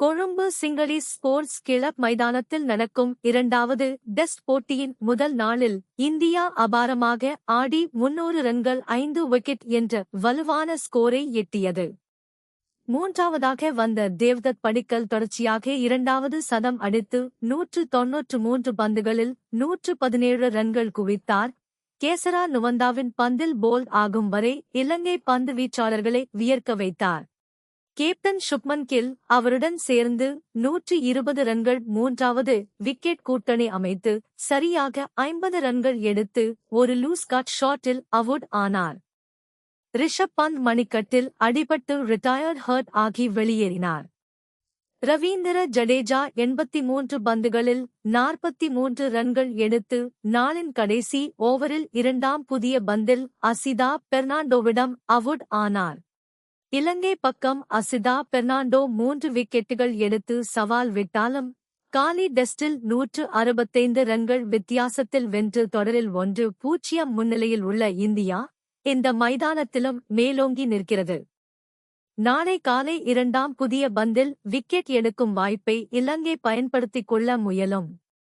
Colombo Sinhalese sports club மைதானத்தில் நடக்கும் இரண்டாவது டெஸ்ட் போட்டியின் முதல் நாளில் இந்தியா அபாரமாக ஆடி 300 ரன்கள் 5 விக்கெட் என்ற வலுவான ஸ்கோரை எட்டியது. மூன்றாவதாக வந்த தேவ்தத் படிக்கல் தொடர்ச்சியாக இரண்டாவது சதம் அடித்து 193 பந்துகளில் 117 ரன்கள் குவித்தார். கேசரா நுவந்தாவின் பந்தில் போல்ட் ஆகும் வரை இலங்கை பந்து வீச்சாளர்களை வியர்க்க வைத்தார். கேப்டன் சுப்மன் கில் அவருடன் சேர்ந்து 120 ரன்கள் மூன்றாவது விக்கெட் கூட்டணி அமைத்து சரியாக 50 ரன்கள் எடுத்து ஒரு லூஸ் கட் ஷாட்டில் அவுட் ஆனார். ரிஷப் பந்த் மணிக்கட்டில் அடிபட்டு ரிட்டையர்ட் ஹர்ட் ஆகி வெளியேறினார். ரவீந்திர ஜடேஜா 83 பந்துகளில் 43 ரன்கள் எடுத்து நாளின் கடைசி ஓவரில் இரண்டாம் புதிய பந்தில் அசிதா பெர்னாண்டோவிடம் அவுட் ஆனார். இலங்கை பக்கம் அசிதா பெர்னாண்டோ 3 விக்கெட்டுகள் எடுத்து சவால் விட்டாலும் காலி டெஸ்டில் 165 ரன்கள் வித்தியாசத்தில் வென்று தொடரில் 1-0 முன்னிலையில் உள்ள இந்தியா இந்த மைதானத்திலும் மேலோங்கி நிற்கிறது. நாளை காலை இரண்டாம் புதிய பந்தில் விக்கெட் எடுக்கும் வாய்ப்பை இலங்கை பயன்படுத்திக் கொள்ள முயலும்.